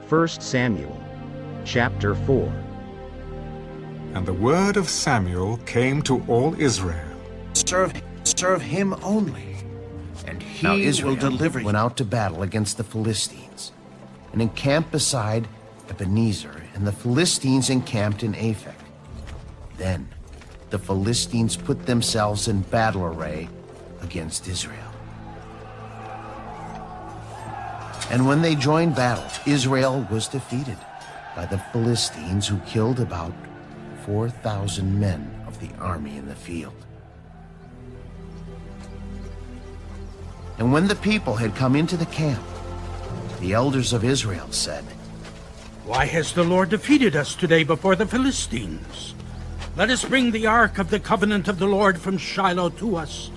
1 Samuel, chapter 4. And the word of Samuel came to all Israel. Serve him only, and he Now Israel will deliver you. went out to battle against the Philistines, and encamped beside Ebenezer, and the Philistines encamped in Aphek. Then the Philistines put themselves in battle array against Israel. And when they joined battle, Israel was defeated by the Philistines, who killed about 4,000 men of the army in the field. And when the people had come into the camp, the elders of Israel said, "Why has the Lord defeated us today before the Philistines? Let us bring the ark of the covenant of the Lord from Shiloh to us,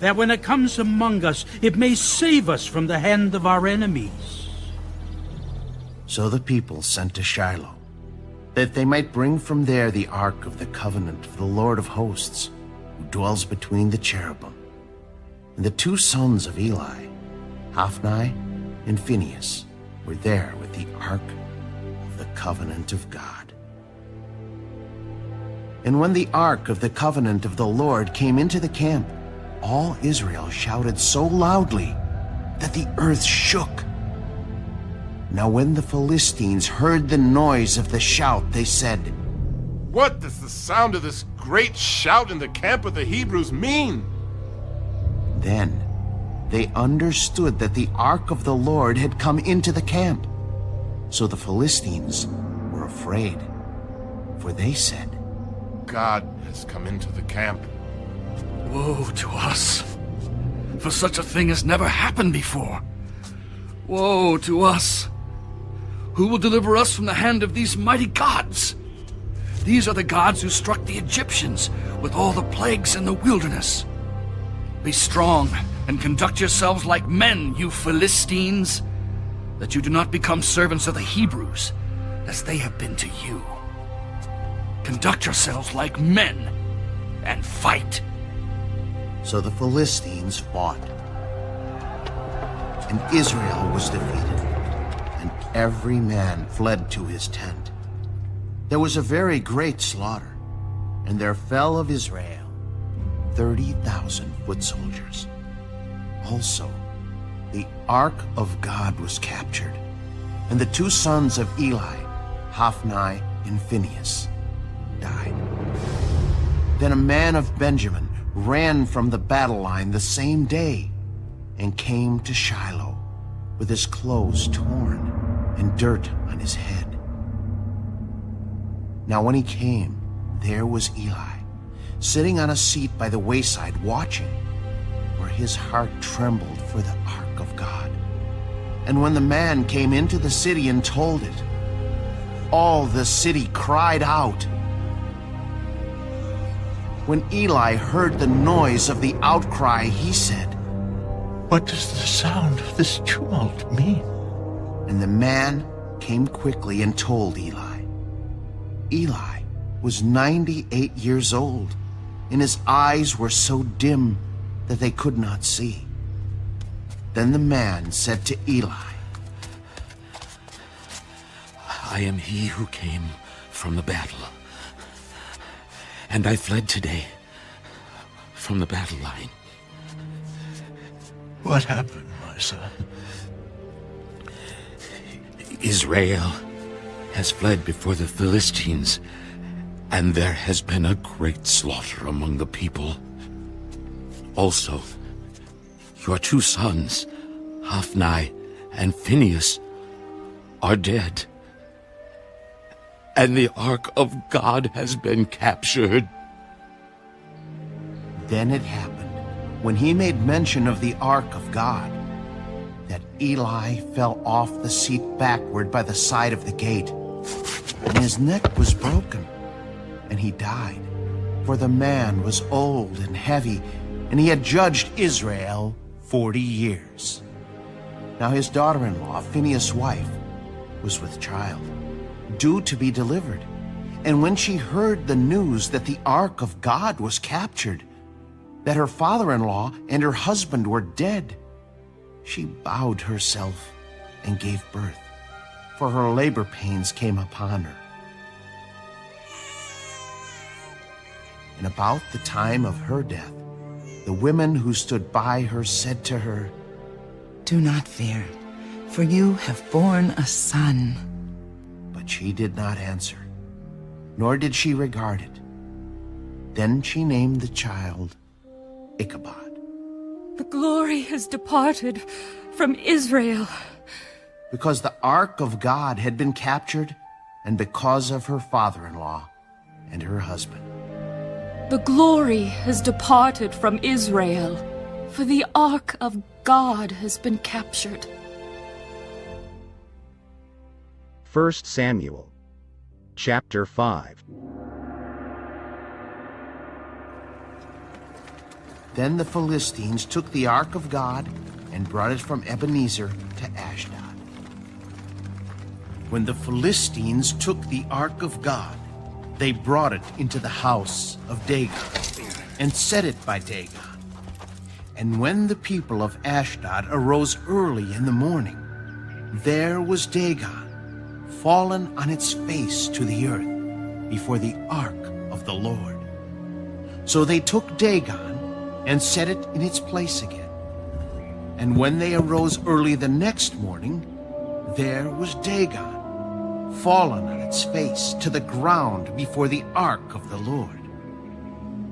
that when it comes among us, it may save us from the hand of our enemies." So the people sent to Shiloh, that they might bring from there the ark of the covenant of the Lord of hosts, who dwells between the cherubim. And the two sons of Eli, Hophni and Phinehas, were there with the ark of the covenant of God. And when the ark of the covenant of the Lord came into the camp, all Israel shouted so loudly that the earth shook. Now when the Philistines heard the noise of the shout, they said, "What does the sound of this great shout in the camp of the Hebrews mean?" Then they understood that the ark of the Lord had come into the camp. So the Philistines were afraid, for they said, "God has come into the camp." Woe to us, for such a thing has never happened before. Woe to us! Who will deliver us from the hand of these mighty gods? These are the gods who struck the Egyptians with all the plagues in the wilderness. Be strong and conduct yourselves like men, you Philistines, that you do not become servants of the Hebrews, as they have been to you. Conduct yourselves like men and fight. So the Philistines fought, and Israel was defeated, and every man fled to his tent. There was a very great slaughter, and there fell of Israel 30,000 foot soldiers. Also, the ark of God was captured, and the two sons of Eli, Hophni and Phinehas, died. Then a man of Benjamin ran from the battle line the same day and came to Shiloh with his clothes torn and dirt on his head. Now when he came, there was Eli, sitting on a seat by the wayside watching, for his heart trembled for the ark of God. And when the man came into the city and told it, all the city cried out. When Eli heard the noise of the outcry, he said, What does the sound of this tumult mean? And the man came quickly and told Eli. Eli was 98 years old, and his eyes were so dim that they could not see. Then the man said to Eli, I am he who came from the battle, and I fled today from the battle line. What happened, my son? Israel has fled before the Philistines, and there has been a great slaughter among the people. Also, your two sons, Hophni and Phinehas, are dead, and the ark of God has been captured. Then it happened, when he made mention of the ark of God, that Eli fell off the seat backward by the side of the gate, and his neck was broken, and he died. For the man was old and heavy, and he had judged Israel 40 years. Now his daughter-in-law, Phinehas' wife, was with child, due to be delivered. And when she heard the news that the ark of God was captured, that her father-in-law and her husband were dead, she bowed herself and gave birth. for her labor pains came upon her. And about the time of her death, the women who stood by her said to her, "Do not fear, for you have borne a son." But she did not answer, nor did she regard it. Then she named the child Ichabod, The glory has departed from Israel. because the ark of God had been captured, and because of her father-in-law and her husband. The glory has departed from Israel, for the ark of God has been captured. 1 Samuel, chapter 5. Then the Philistines took the ark of God and brought it from Ebenezer to Ashdod. When the Philistines took the ark of God, they brought it into the house of Dagon and set it by Dagon. And when the people of Ashdod arose early in the morning, there was Dagon, fallen on its face to the earth before the ark of the Lord. So they took Dagon and set it in its place again. And when they arose early the next morning, there was Dagon, fallen on its face to the ground before the ark of the Lord.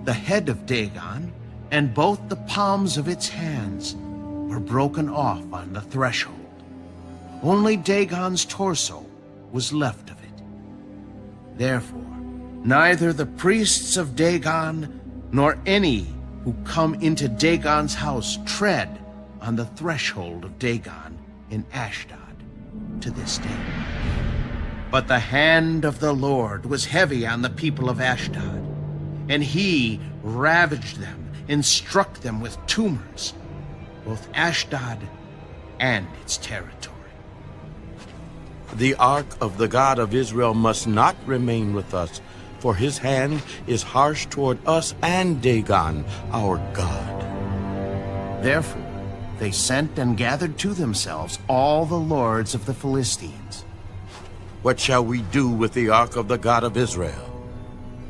The head of Dagon and both the palms of its hands were broken off on the threshold. Only Dagon's torso was left of it. Therefore, neither the priests of Dagon nor any who come into Dagon's house tread on the threshold of Dagon in Ashdod to this day. But the hand of the Lord was heavy on the people of Ashdod, and he ravaged them and struck them with tumors, both Ashdod and its territory. The ark of the God of Israel must not remain with us, for his hand is harsh toward us and Dagon, our God. Therefore, they sent and gathered to themselves all the lords of the Philistines. What shall we do with the ark of the God of Israel?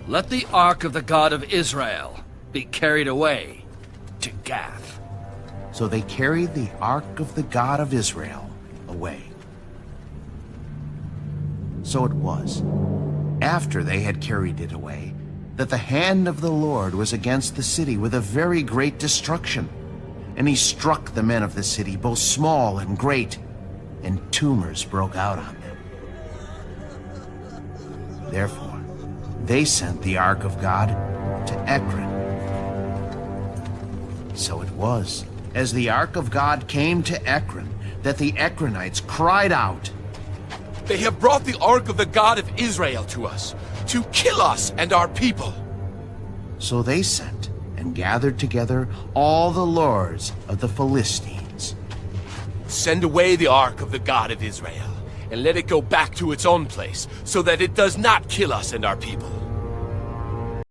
Let the ark of the God of Israel be carried away to Gath. So they carried the ark of the God of Israel away. So it was, after they had carried it away, that the hand of the Lord was against the city with a very great destruction. And he struck the men of the city, both small and great, and tumors broke out on them. Therefore, they sent the ark of God to Ekron. So it was, as the ark of God came to Ekron, that the Ekronites cried out, "They have brought the ark of the God of Israel to us, to kill us and our people." So they sent and gathered together all the lords of the Philistines. "Send away the ark of the God of Israel, and let it go back to its own place, so that it does not kill us and our people."